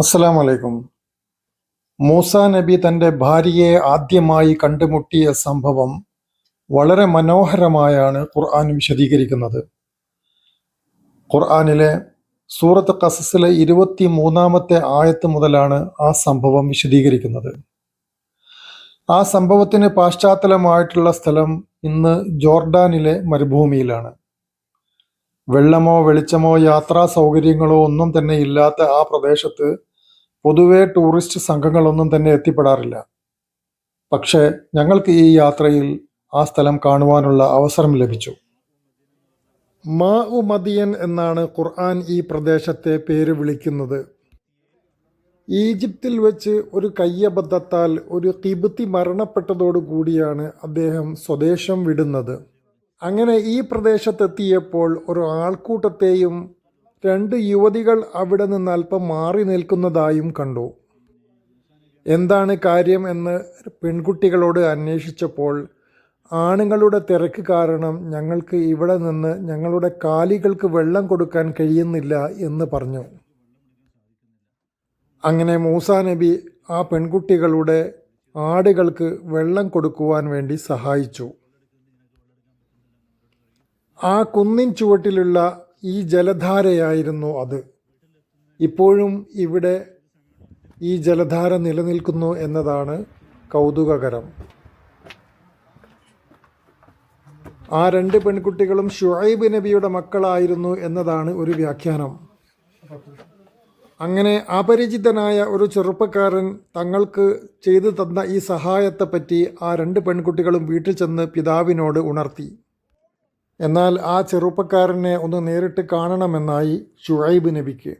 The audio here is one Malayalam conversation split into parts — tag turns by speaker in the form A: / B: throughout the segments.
A: അസ്സലാമു അലൈക്കും. മൂസാ നബി തൻ്റെ ഭാര്യയെ ആദ്യമായി കണ്ടുമുട്ടിയ സംഭവം വളരെ മനോഹരമായാണ് ഖുർആൻ വിശദീകരിക്കുന്നത്. ഖുർആനിലെ സൂറത്ത് ഖസസിലെ 23-ാമത്തെ ആയത്ത് മുതലാണ് ആ സംഭവം വിശദീകരിക്കുന്നത്. ആ സംഭവത്തിന് പാശ്ചാത്തലമായിട്ടുള്ള സ്ഥലം ഇന്ന് ജോർഡാനിലെ മരുഭൂമിയിലാണ്. വെള്ളമോ വെളിച്ചമോ യാത്രാ സൗകര്യങ്ങളോ ഒന്നും തന്നെ ഇല്ലാത്ത ആ പ്രദേശത്ത് പൊതുവെ ടൂറിസ്റ്റ് സംഘങ്ങളൊന്നും തന്നെ എത്തിപ്പെടാറില്ല. പക്ഷേ ഞങ്ങൾക്ക് ഈ യാത്രയിൽ ആ സ്ഥലം കാണുവാനുള്ള അവസരം ലഭിച്ചു. മാഉ മദിയൻ എന്നാണ് ഖുർആൻ ഈ പ്രദേശത്തെ പേര് വിളിക്കുന്നത്. ഈജിപ്തിൽ വെച്ച് ഒരു കയ്യബദ്ധത്താൽ ഒരു ഖിബ്തി മരണപ്പെട്ടതോടുകൂടിയാണ് അദ്ദേഹം സ്വദേശം വിടുന്നത്. അങ്ങനെ ഈ പ്രദേശത്തെത്തിയപ്പോൾ ഒരു ആൾക്കൂട്ടത്തെയും 2 യുവതികൾ അവിടെ നിന്ന് അല്പം മാറി നിൽക്കുന്നതായും കണ്ടു. എന്താണ് കാര്യം എന്ന് പെൺകുട്ടികളോട് അന്വേഷിച്ചപ്പോൾ ആണുങ്ങളുടെ തിരക്ക് കാരണം ഞങ്ങൾക്ക് ഇവിടെ നിന്ന് ഞങ്ങളുടെ കാലികൾക്ക് വെള്ളം കൊടുക്കാൻ കഴിയുന്നില്ല എന്ന് പറഞ്ഞു. അങ്ങനെ മൂസാ നബി ആ പെൺകുട്ടികളുടെ ആടുകൾക്ക് വെള്ളം കൊടുക്കുവാൻ വേണ്ടി സഹായിച്ചു. ആ കുന്നിൻ ചുവട്ടിലുള്ള ഈ ജലധാരയായിരുന്നു അത്. ഇപ്പോഴും ഇവിടെ ഈ ജലധാര നിലനിൽക്കുന്നു എന്നതാണ് കൗതുകകരം. ആ 2 പെൺകുട്ടികളും ഷുഐബ് നബിയുടെ മക്കളായിരുന്നു എന്നതാണ് ഒരു വ്യാഖ്യാനം. അങ്ങനെ അപരിചിതനായ ഒരു ചെറുപ്പക്കാരൻ തങ്ങൾക്ക് ചെയ്തു തന്ന ഈ സഹായത്തെപ്പറ്റി ആ 2 പെൺകുട്ടികളും വീട്ടിൽ ചെന്ന് പിതാവിനോട് ഉണർത്തി. എന്നാൽ ആ ചെറുപ്പക്കാരനെ ഒന്ന് നേരിട്ട് കാണണമെന്നായി ഷുഐബ് നബിക്ക്.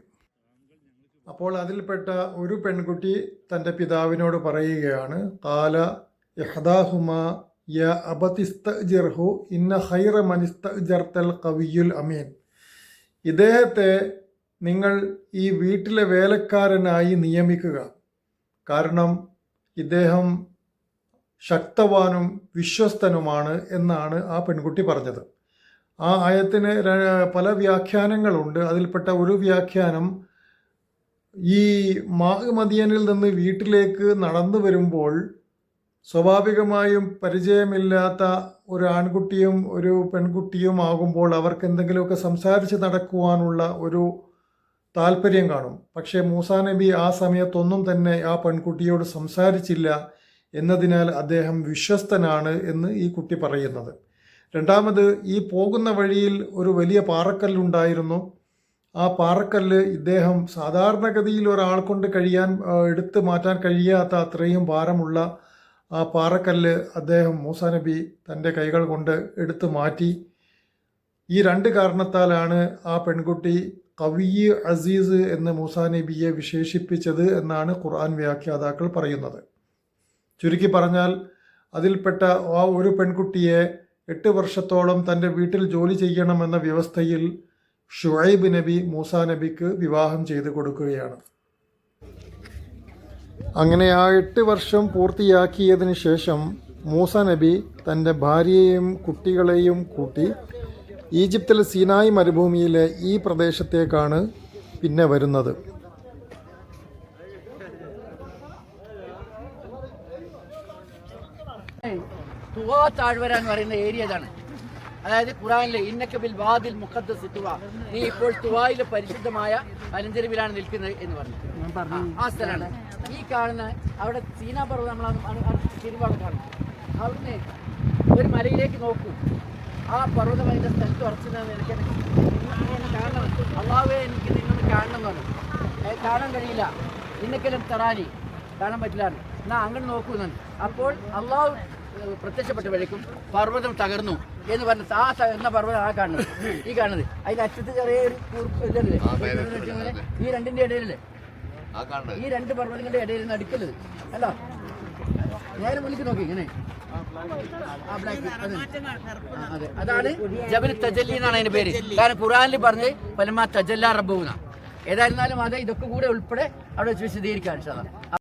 A: അപ്പോൾ അതിൽപ്പെട്ട ഒരു പെൺകുട്ടി തൻ്റെ പിതാവിനോട് പറയുകയാണ്, ഖാല ഇഹ്ദാഹുമാ യാ അബതിസ്തഅ്ജിർഹു ഇന്ന ഖൈറ മനിസ്തഅ്ജർതൽ ഖവിയ്യുൽ അമീൻ. ഇദ്ദേഹത്തെ നിങ്ങൾ ഈ വീട്ടിലെ വേലക്കാരനായി നിയമിക്കുക, കാരണം ഇദ്ദേഹം ശക്തവാനും വിശ്വസ്തനുമാണ് എന്നാണ് ആ പെൺകുട്ടി പറഞ്ഞത്. ആ ആയത്തിന് പല വ്യാഖ്യാനങ്ങളുണ്ട്. അതിൽപ്പെട്ട ഒരു വ്യാഖ്യാനം, ഈ മാഉ മദിയനിൽ നിന്ന് വീട്ടിലേക്ക് നടന്നു വരുമ്പോൾ സ്വാഭാവികമായും പരിചയമില്ലാത്ത ഒരു ആൺകുട്ടിയും ഒരു പെൺകുട്ടിയും ആകുമ്പോൾ അവർക്ക് എന്തെങ്കിലുമൊക്കെ സംസാരിച്ച് നടക്കുവാനുള്ള ഒരു താല്പര്യം കാണും. പക്ഷേ മൂസാ നബി ആ സമയത്തൊന്നും തന്നെ ആ പെൺകുട്ടിയോട് സംസാരിച്ചില്ല എന്നതിനാൽ അദ്ദേഹം വിശ്വസ്തനാണ് എന്ന് ഈ കുട്ടി പറയുന്നത്. രണ്ടാമത്, ഈ പോകുന്ന വഴിയിൽ ഒരു വലിയ പാറക്കല്ലുണ്ടായിരുന്നു. ആ പാറക്കല്ല് ഇദ്ദേഹം സാധാരണഗതിയിൽ ഒരാൾ കൊണ്ട് എടുത്തു മാറ്റാൻ കഴിയാത്ത അത്രയും ഭാരമുള്ള ആ പാറക്കല്ല് അദ്ദേഹം മൂസാ നബി തൻ്റെ കൈകൾ കൊണ്ട് എടുത്തു മാറ്റി. ഈ 2 കാരണത്താലാണ് ആ പെൺകുട്ടി ഖവിയ്യ് അസീസ് എന്ന് മൂസാ നബിയെ വിശേഷിപ്പിച്ചത് എന്നാണ് ഖുർആൻ വ്യാഖ്യാതാക്കൾ പറയുന്നത്. ചുരുക്കി പറഞ്ഞാൽ, അതിൽപ്പെട്ട ആ ഒരു പെൺകുട്ടിയെ 8 വർഷത്തോളം തൻ്റെ വീട്ടിൽ ജോലി ചെയ്യണമെന്ന വ്യവസ്ഥയിൽ ഷുഐബ് നബി മൂസാ നബിക്ക് വിവാഹം ചെയ്തു കൊടുക്കുകയാണ്. അങ്ങനെ ആ 8 വർഷം പൂർത്തിയാക്കിയതിന് ശേഷം മൂസാ നബി തൻ്റെ ഭാര്യയെയും കുട്ടികളെയും കൂട്ടി ഈജിപ്തിലെ സീനായി മരുഭൂമിയിലെ ഈ പ്രദേശത്തേക്കാണ് പിന്നെ വരുന്നത്.
B: തുവാ താഴ്വര എന്ന് പറയുന്ന ഏരിയ ഇതാണ്. അതായത് ഖുറാനിലെ ഇന്നക ബിൽ വാദിൽ മുഖദ്ദസ് തുവ, നീ ഇപ്പോൾ തുവായിലെ പരിശുദ്ധമായ മലഞ്ചെരുവിലാണ് നിൽക്കുന്നത് എന്ന് പറഞ്ഞു. ആ സ്ഥലമാണ് ഈ കാണുന്ന. അവിടെ സീനാ പർവ്വതം നമ്മൾ തിരുവാണ് കാണും. അവിടുന്ന് ഒരു മലയിലേക്ക് നോക്കൂ. ആ പർവ്വതം അതിൻ്റെ സ്ഥലത്ത് ഉറച്ചത് എനിക്ക് കാണണം. അള്ളാഹുവേ, എനിക്ക് നിന്നൊന്ന് കാണണം എന്ന് പറഞ്ഞു. കാണാൻ കഴിയില്ല. ഇന്നക്കെല്ലാം തറാനി കാണാൻ പറ്റില്ല. എന്നാൽ അങ്ങനെ നോക്കുന്നുണ്ട്. അപ്പോൾ അള്ളാഹു പ്രത്യക്ഷപ്പെട്ടപ്പോഴേക്കും പർവ്വതം തകർന്നു എന്ന് പറഞ്ഞു. ആ തകർന്ന പർവ്വതം ആ കാണുന്നത്, ഈ കാണുന്നത്. അതിൻ്റെ അറ്റത്ത് ചെറിയൊരു ഇതല്ലേ, ഈ 2ൻ്റെ ഇടയിലല്ലേ, ഈ 2 പർവ്വതങ്ങളുടെ ഇടയിൽ നിന്ന് അടുക്കലത് അല്ല. നേരെ മുന്നിലേക്ക് നോക്കി ഇങ്ങനെ. അതെ, അതാണ് ജബൽ തജല്ലി എന്നാണ് അതിന്റെ പേര്. കാരണം ഖുർആനിൽ പറഞ്ഞ് ഫലമാ തജല്ല റബ്ബുന. ഏതായിരുന്നാലും അതെ, ഇതൊക്കെ കൂടെ ഉൾപ്പെടെ അവിടെ വെച്ച് വിശദീകരിക്കാൻ.